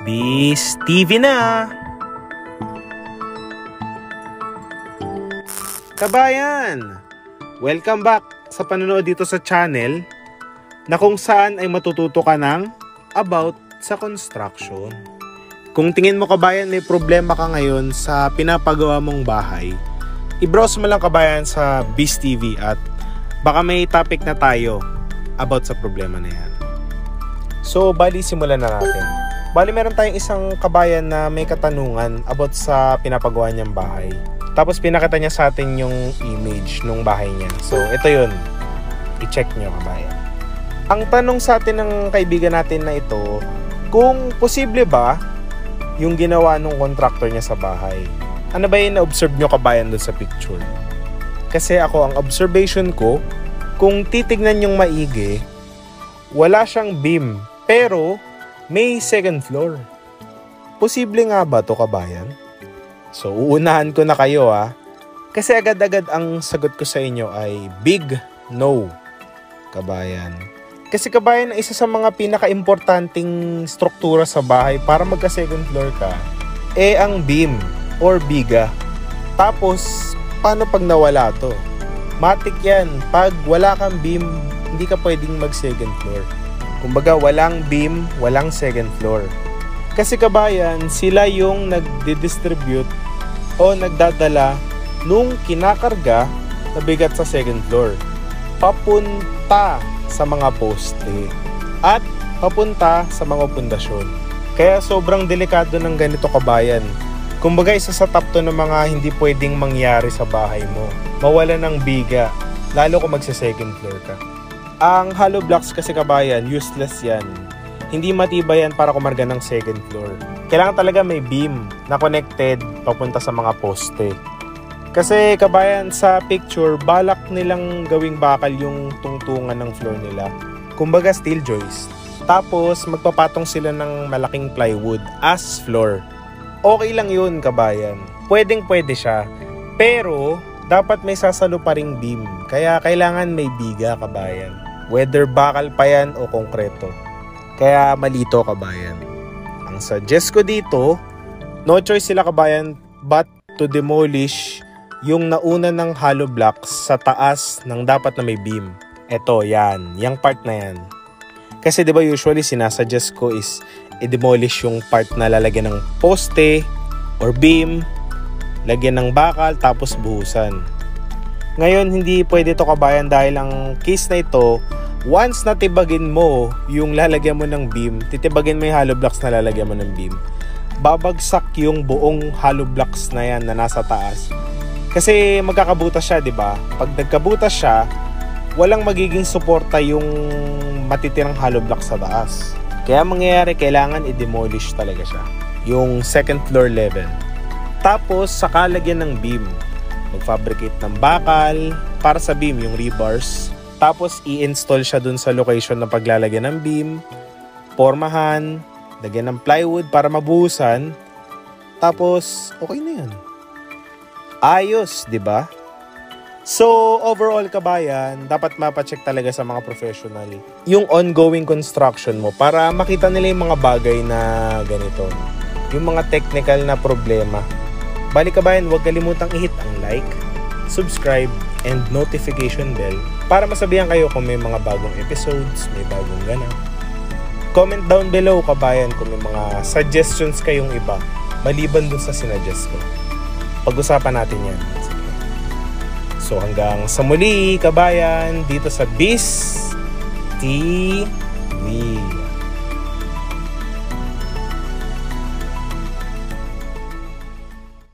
Bis TV na! Kabayan! Welcome back sa panonood dito sa channel na kung saan ay matututo ka ng about sa construction. Kung tingin mo kabayan may problema ka ngayon sa pinapagawa mong bahay, i-browse mo lang kabayan sa Bis TV at baka may topic na tayo about sa problema na yan. So, bali simulan na natin. Bali meron tayong isang kabayan na may katanungan about sa pinapagawa niyang bahay. Tapos pinakita niya sa atin yung image ng bahay niya. So, ito yun. I-check nyo kabayan. Ang tanong sa atin ng kaibigan natin na ito, kung posible ba yung ginawa ng contractor niya sa bahay? Ano ba yung na-observe nyo kabayan doon sa picture? Kasi ako, ang observation ko, kung titignan yung maigi, wala siyang beam, pero may second floor. Posible nga ba to kabayan? So, uunahan ko na kayo kasi agad-agad ang sagot ko sa inyo ay big no, kabayan. Kasi kabayan, isa sa mga pinaka-importanting struktura sa bahay para magka-second floor ka, ang beam or biga. Tapos, paano pag nawala to? Matik yan. Pag wala kang beam, hindi ka pwedeng mag-second floor. Kumbaga, walang beam, walang second floor. Kasi kabayan, sila yung nagdi-distribute o nagdadala nung kinakarga na bigat sa second floor papunta sa mga poste at papunta sa mga pundasyon. Kaya sobrang delikado ng ganito kabayan. Kumbaga, isa sa top 2 ng mga hindi pwedeng mangyari sa bahay mo. Mawala ng biga, lalo kung magsa-second floor ka. Ang hollow blocks kasi kabayan, useless yan. Hindi matibay yan para kumarga ng second floor. Kailangan talaga may beam na connected papunta sa mga poste. Kasi kabayan, sa picture, balak nilang gawing bakal yung tungtungan ng floor nila. Kumbaga steel joist. Tapos magpapatong sila ng malaking plywood as floor. Okay lang yun kabayan. Pwedeng-pwede siya. Pero dapat may sasalo pa ring beam. Kaya kailangan may biga kabayan. Whether bakal pa yan o konkreto. Kaya malito kabayan. Ang suggest ko dito, no choice sila kabayan but to demolish yung nauna ng hollow blocks sa taas ng dapat na may beam. Eto, yan. Yung part na yan. Kasi diba usually sinasuggest ko is i-demolish yung part na lalagyan ng poste or beam, lagyan ng bakal, tapos buhusan. Ngayon, hindi pwede to kabayan dahil ang case na ito, once natibagin mo yung lalagyan mo ng beam, titibagin mo yung hollow blocks na lalagyan mo ng beam, babagsak yung buong hollow blocks na yan na nasa taas. Kasi magkakabutas siya, diba? Pag nagkabutas siya, walang magiging suporta yung matitirang hollow blocks sa taas. Kaya mangyayari, kailangan i-demolish talaga siya. Yung second floor level. Tapos, saka lagyan ng beam. Mag-fabricate ng bakal para sa beam, yung rebars. Tapos, i-install siya dun sa location ng paglalagyan ng beam. Pormahan, lagyan ng plywood para mabuhusan. Tapos, okay na yan. Ayos, di ba? So, overall kabayan, dapat mapacheck talaga sa mga professional yung ongoing construction mo para makita nila yung mga bagay na ganito. Yung mga technical na problema. Bali kabayan, huwag kalimutang i-hit ang like, subscribe, and notification bell para masabihan kayo kung may mga bagong episodes, may bagong ganap. Comment down below kabayan kung may mga suggestions kayong iba maliban dun sa sinuggest ko. Pag-usapan natin yan. So hanggang sa muli kabayan dito sa Bis TV.